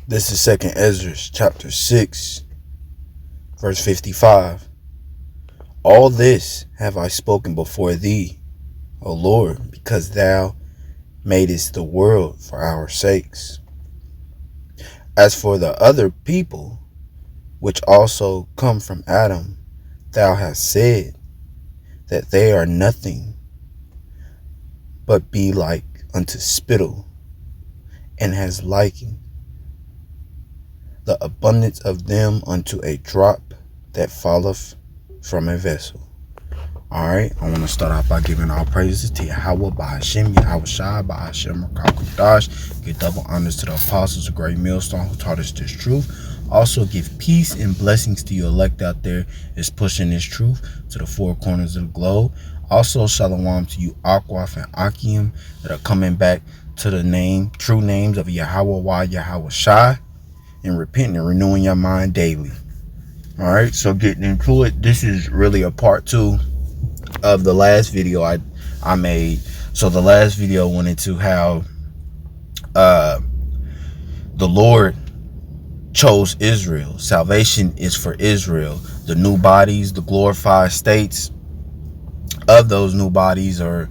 This is Second Ezra, chapter 6, verse 55. All this have I spoken before thee, O Lord, because thou madest the world for our sakes. As for the other people, which also come from Adam, thou hast said that they are nothing, but be like unto spittle, and has likened the abundance of them unto a drop that falleth from a vessel. Alright, I want to start off by giving all praises to Yahweh, Bahashem, Yahweh Shai, Bahashem, Rakakadash. Give double honors to the apostles of Great Millstone who taught us this truth. Also give peace and blessings to your elect out there is pushing this truth to the four corners of the globe. Also shalom to you Akwaf and Akim that are coming back to the true names of Yahweh, Yahweh Shai, and repenting and renewing your mind daily. Alright, so getting into it, this is really a part 2 of the last video I made. So the last video went into how the Lord chose Israel. Salvation is for Israel. The new bodies, the glorified states of those new bodies are,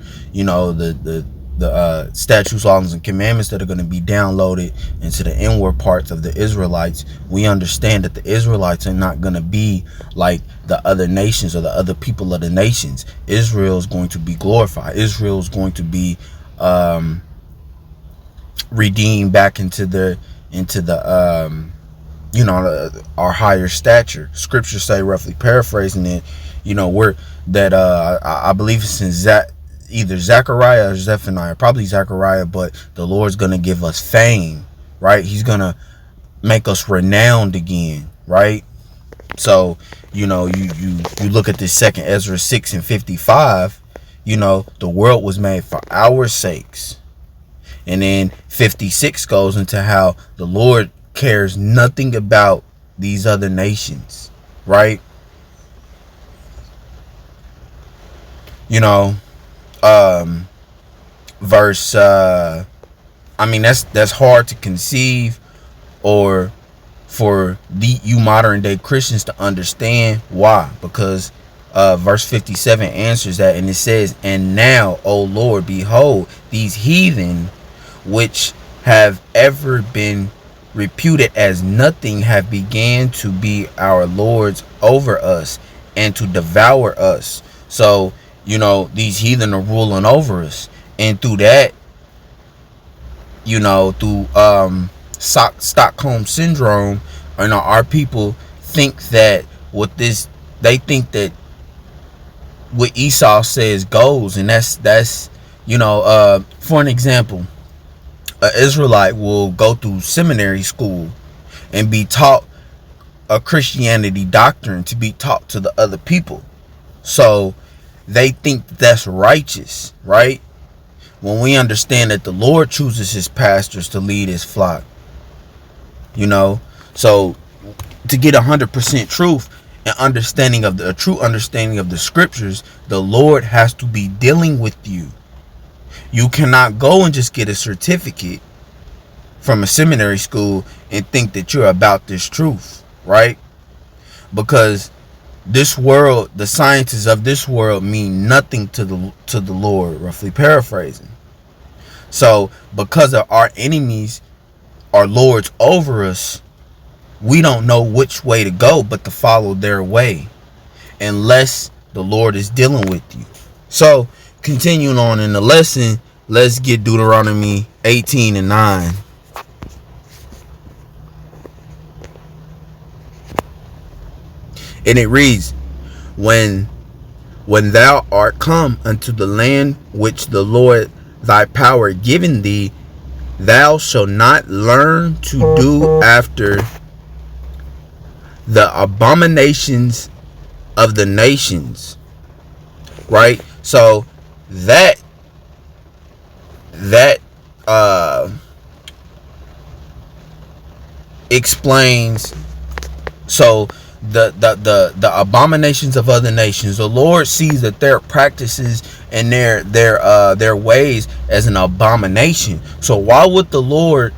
the statutes, laws, and commandments that are going to be downloaded into the inward parts of the Israelites. We understand that the Israelites are not going to be like the other nations or the other people of the nations. Israel is going to be glorified. Israel is going to be redeemed back into the our higher stature. Scriptures say, roughly paraphrasing it, I believe it's in either Zechariah or Zephaniah, probably Zechariah, but the Lord's going to give us fame, right? He's going to make us renowned again, right? So, you look at this Second Ezra 6 and 55, the world was made for our sakes. And then 56 goes into how the Lord cares nothing about these other nations, right? Verse that's hard to conceive, or for you modern day Christians to understand. Why? Because verse 57 answers that, and it says, and now, O Lord, behold, these heathen which have ever been reputed as nothing have began to be our lords over us and to devour us. So these heathen are ruling over us, and through that, through Stockholm syndrome, our people think that they think that what Esau says goes, and that's for an example, an Israelite will go through seminary school and be taught a Christianity doctrine to be taught to the other people. So they think that's righteous, right? When we understand that the Lord chooses his pastors to lead his flock, so to get 100% truth and understanding of a true understanding of the scriptures, the Lord has to be dealing with you. You cannot go and just get a certificate from a seminary school and think that you're about this truth, right? Because this world, the sciences of this world mean nothing to the Lord, roughly paraphrasing. So because of our enemies are lords over us, we don't know which way to go but to follow their way, unless the Lord is dealing with you. So continuing on in the lesson, let's get Deuteronomy 18 and 9. And it reads, when thou art come unto the land which the Lord thy power given thee, thou shalt not learn to do after the abominations of the nations, right? So that explains. So the abominations of other nations, the Lord sees that their practices and their ways as an abomination. So why would the Lord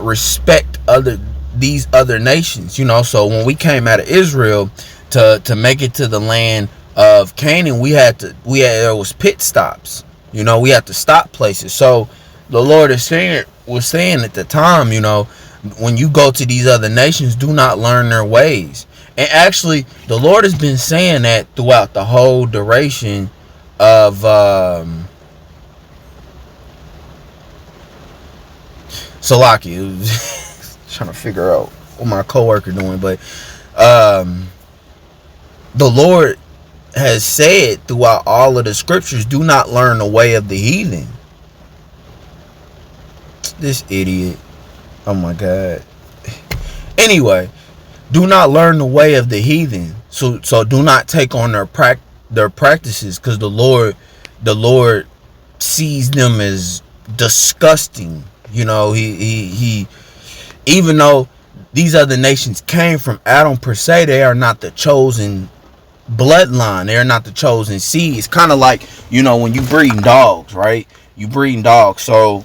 respect other these other nations. So when we came out of Israel to make it to the land of Canaan, there was pit stops. We had to stop places. So the Lord was saying at the time, when you go to these other nations, do not learn their ways. And actually, the Lord has been saying that throughout the whole duration of Salaki. Trying to figure out what my coworker doing, but the Lord has said throughout all of the scriptures, do not learn the way of the heathen. This idiot. Oh my God. Anyway, do not learn the way of the heathen. So do not take on their practices, because the Lord sees them as disgusting. He even though these other nations came from Adam per se, they are not the chosen bloodline. They are not the chosen seed. It's kind of like, when you breeding dogs, right? You breeding dogs. So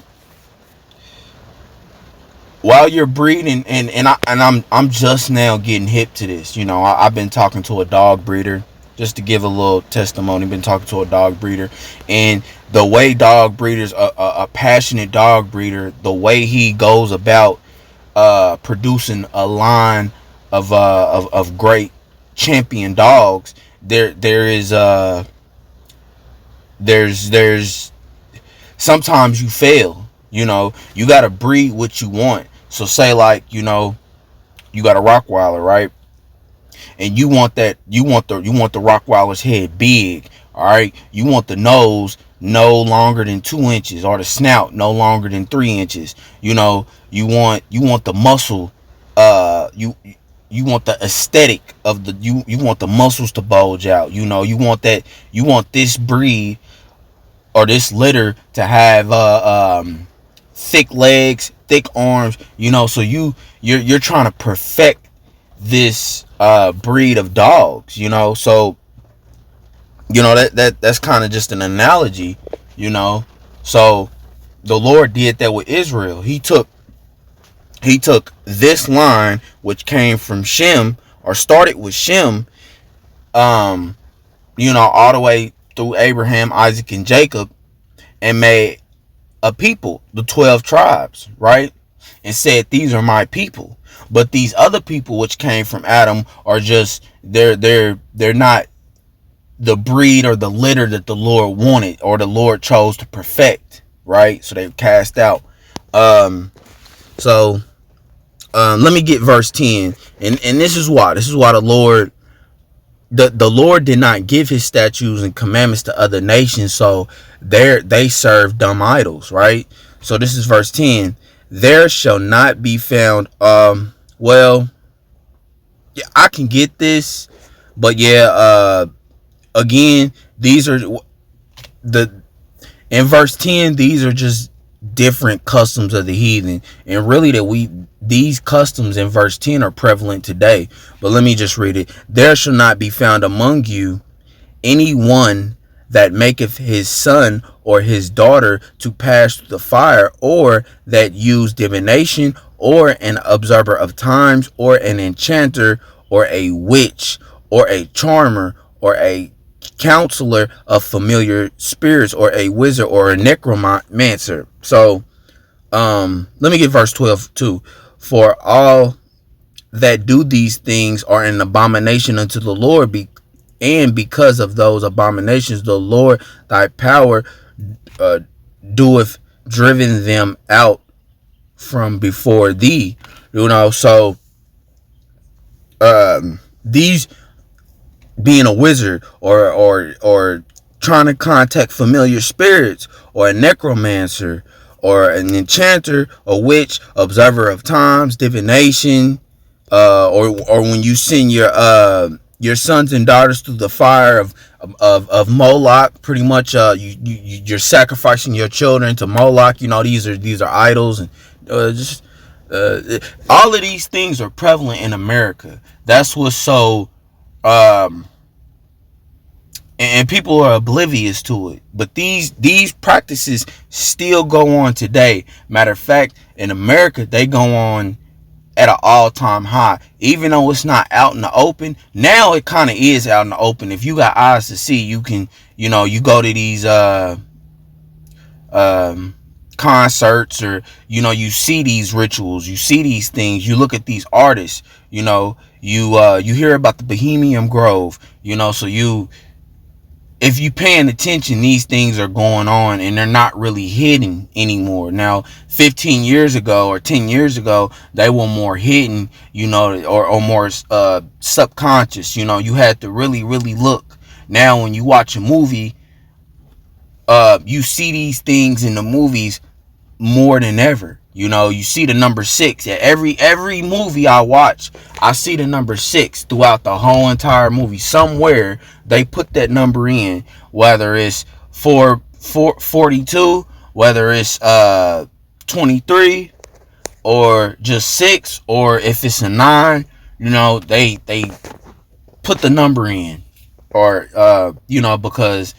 while you're breeding, and I'm just now getting hip to this. I've been talking to a dog breeder, just to give a little testimony. Been talking to a dog breeder, and the way dog breeders, a passionate dog breeder, the way he goes about producing a line of great champion dogs, there's sometimes you fail. You gotta breed what you want. So say like, you got a Rottweiler, right? And you want the Rottweiler's head big, all right? You want the nose no longer than 2 inches, or the snout no longer than 3 inches. You want the muscle, you want the aesthetic of the you want the muscles to bulge out. You want this breed or this litter to have thick legs, thick arms, so you're trying to perfect this breed of dogs, so that's kind of just an analogy, so the Lord did that with Israel. He took this line, which came from Shem, or started with Shem, all the way through Abraham, Isaac, and Jacob, and made a people, the 12 tribes, right? And said, these are my people. But these other people which came from Adam are just, they're not the breed or the litter that the Lord wanted, or the Lord chose to perfect, right? So they cast out. Let me get verse 10. And this is why the Lord, the Lord did not give his statutes and commandments to other nations, so they serve dumb idols, right? So this is verse 10. There shall not be found, well, yeah, I can get this, but yeah, again, these are in verse 10, these are just different customs of the heathen, and really these customs in verse 10 are prevalent today. But let me just read it. There shall not be found among you any one that maketh his son or his daughter to pass through the fire, or that use divination, or an observer of times, or an enchanter, or a witch, or a charmer, or a counselor of familiar spirits, or a wizard, or a necromancer. So let me get verse 12 too. For all that do these things are an abomination unto the Lord, and because of those abominations the Lord thy power doeth driven them out from before thee. So these, being a wizard, or trying to contact familiar spirits, or a necromancer, or an enchanter, a witch, observer of times, divination, or when you send your sons and daughters through the fire of Moloch, pretty much you're sacrificing your children to Moloch. These are idols, and all of these things are prevalent in America. That's what's so and people are oblivious to it. But these practices still go on today. Matter of fact, in America, they go on at an all-time high. Even though it's not out in the open, now it kind of is out in the open. If you got eyes to see, you can, you know, you go to these concerts, or, you know, you see these rituals, you see these things, you look at these artists, you know, you hear about the Bohemian Grove, you know, so if you paying attention, these things are going on, and they're not really hidden anymore. Now, 15 years ago or 10 years ago, they were more hidden, you know, or more subconscious. You know, you had to really, really look. Now, when you watch a movie, you see these things in the movies more than ever. You know, you see the number 6 at every movie I watch. I see the number 6 throughout the whole entire movie. Somewhere they put that number in, whether it's 42, whether it's 23, or just 6, or if it's a 9. You know, they put the number in, or you know, because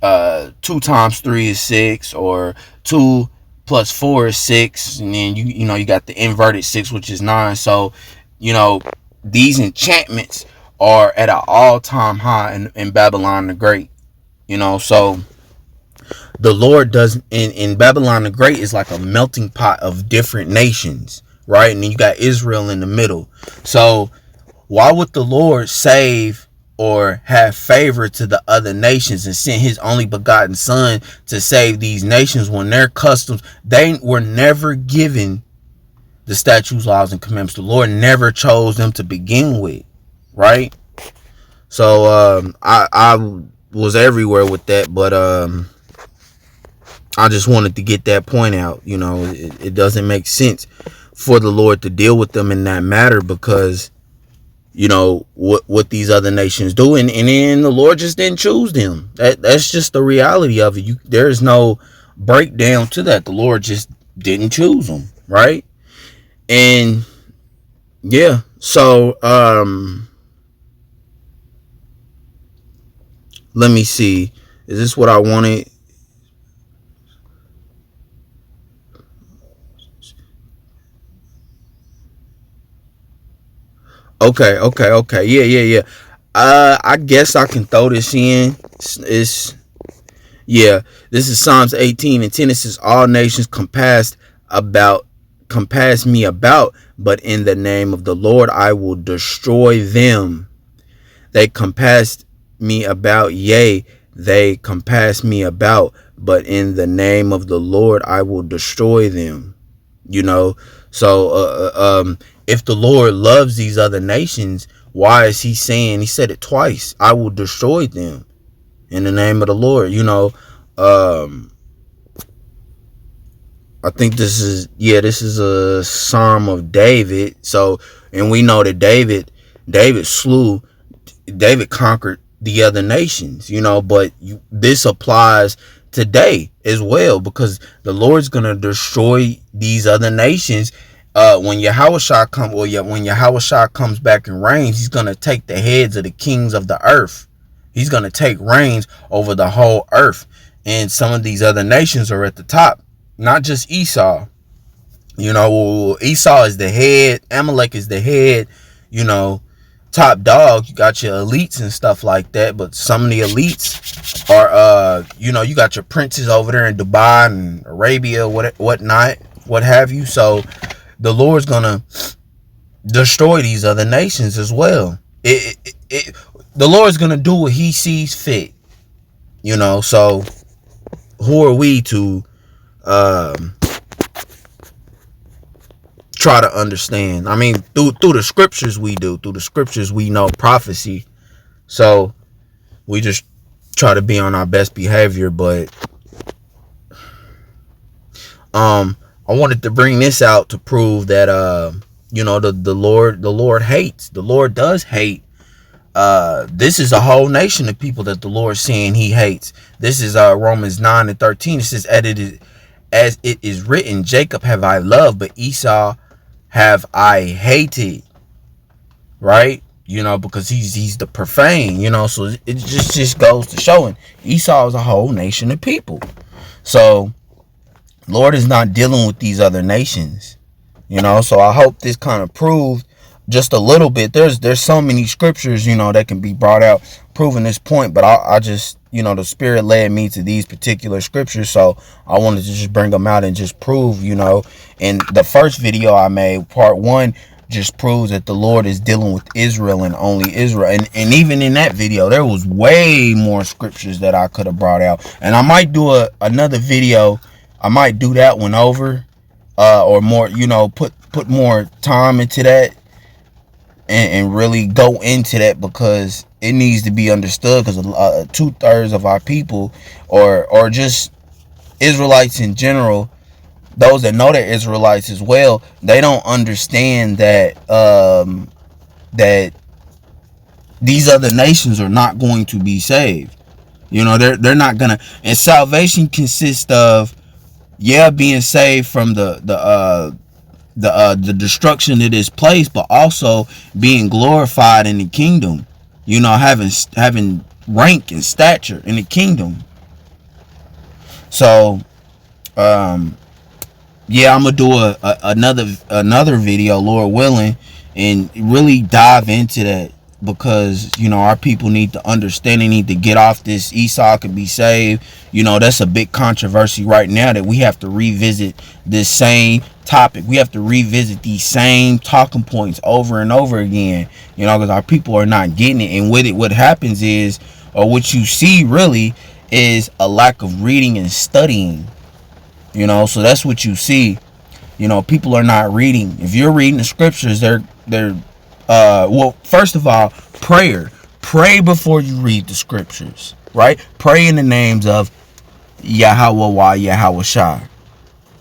2 times 3 is 6, or 2 plus 4 is 6, and then you know, you got the inverted 6, which is 9. So, you know, these enchantments are at an all-time high in Babylon the Great. You know, so the Lord does in Babylon the Great is like a melting pot of different nations, right? And then you got Israel in the middle. So why would the Lord save or have favor to the other nations and send his only begotten son to save these nations when their customs, they were never given the statutes, laws, and commandments? The Lord never chose them to begin with, right? So I was everywhere with that, but I just wanted to get that point out. You know, it doesn't make sense for the Lord to deal with them in that matter, because, you know, what these other nations do, and then the Lord just didn't choose them. That's just the reality of it. There is no breakdown to that. The Lord just didn't choose them, right? And yeah, so let me see. Is this what I wanted? Okay. Yeah. I guess I can throw this in. This is Psalms 18:10. It says, all nations compass me about, but in the name of the Lord I will destroy them. They compassed me about, yea, they compass me about, but in the name of the Lord I will destroy them. You know, so if the Lord loves these other nations, why is he saying, he said it twice, I will destroy them in the name of the Lord? You know, I think this is a Psalm of David. So, and we know that David conquered the other nations, you know, but this applies today as well, because the Lord's going to destroy these other nations. When Yahushua comes back and reigns, he's going to take the heads of the kings of the earth. He's going to take reigns over the whole earth. And some of these other nations are at the top, not just Esau. You know, Esau is the head, Amalek is the head, you know, top dog. You got your elites and stuff like that, but some of the elites are, you know, you got your princes over there in Dubai and Arabia, whatnot, what have you. So the Lord's gonna destroy these other nations as well. The Lord's gonna do what he sees fit, you know. So who are we to try to understand? I mean, through the scriptures we do. Through the scriptures we know prophecy. So we just try to be on our best behavior. But I wanted to bring this out to prove that you know, the Lord hates. The Lord does hate. This is a whole nation of people that the Lord's saying he hates. This is Romans 9:13. It says, as it is written, Jacob have I loved, but Esau have I hated. Right? You know, because he's the profane, you know. So it just goes to showing Esau is a whole nation of people. So Lord is not dealing with these other nations. You know, so I hope this kind of proved just a little bit. There's so many scriptures, you know, that can be brought out proving this point, but I just, you know, the Spirit led me to these particular scriptures, so I wanted to just bring them out and just prove, you know. And the first video I made, part 1, just proves that the Lord is dealing with Israel and only Israel. And even in that video, there was way more scriptures that I could have brought out. And I might do another video. I might do that one over, or more, you know, put more time into that and really go into that, because it needs to be understood, because 2/3 of our people, or just Israelites in general, those that know they're Israelites as well, they don't understand that that these other nations are not going to be saved. You know, they're not gonna. And salvation consists of, yeah, being saved from the destruction of this place, but also being glorified in the kingdom. You know, having rank and stature in the kingdom. So, yeah, I'm gonna do another video, Lord willing, and really dive into that, because, you know, our people need to understand. They need to get off this Esau could be saved. You know, that's a big controversy right now, that we have to revisit this same topic. We have to revisit these same talking points over and over again, you know, because our people are not getting it. And with it, what happens is, or what you see really, is a lack of reading and studying. You know, so that's what you see. You know, people are not reading. If you're reading the scriptures, they're well, first of all, pray before you read the scriptures, right? Pray in the names of Yahweh, Yahweh Shai,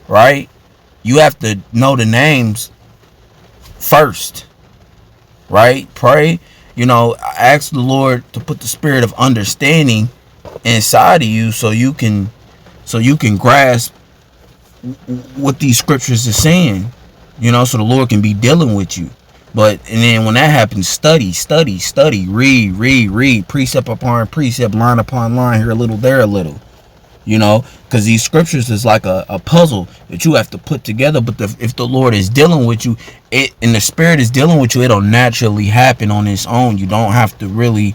right? You have to know the names first, right? Pray, you know, ask the Lord to put the spirit of understanding inside of you, so you can grasp what these scriptures are saying, you know, so the Lord can be dealing with you. And then when that happens, study, read, precept upon precept, line upon line, here a little, there a little, you know, because these scriptures is like a puzzle that you have to put together. But if the Lord is dealing with you, and the Spirit is dealing with you, it'll naturally happen on its own. You don't have to really,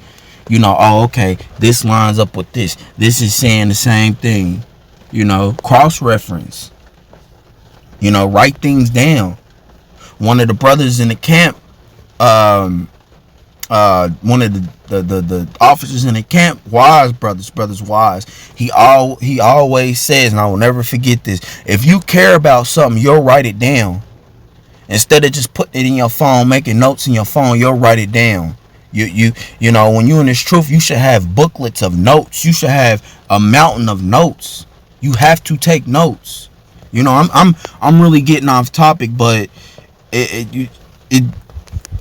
you know, oh, okay, this lines up with this is saying the same thing, you know. Cross-reference, you know, write things down. One of the brothers in the camp, one of the officers in the camp, Wise brothers Wise, he always says, and I will never forget this: if you care about something, you'll write it down. Instead of just putting it in your phone, making notes in your phone, you'll write it down. You know, when you're in this truth, you should have booklets of notes. You should have a mountain of notes. You have to take notes. You know, I'm really getting off topic, but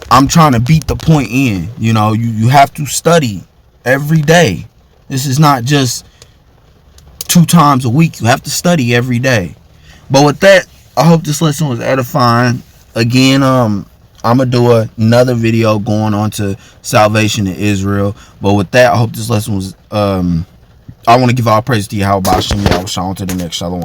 I'm trying to beat the point in. You know, you have to study every day. This is not just 2 times a week. You have to study every day. But with that, I hope this lesson was edifying. Again, I'm gonna do another video going on to salvation in Israel. But with that, I hope this lesson was I want to give all praise to Yahweh Bashem, Yahweh Shalom, to the next Shalom.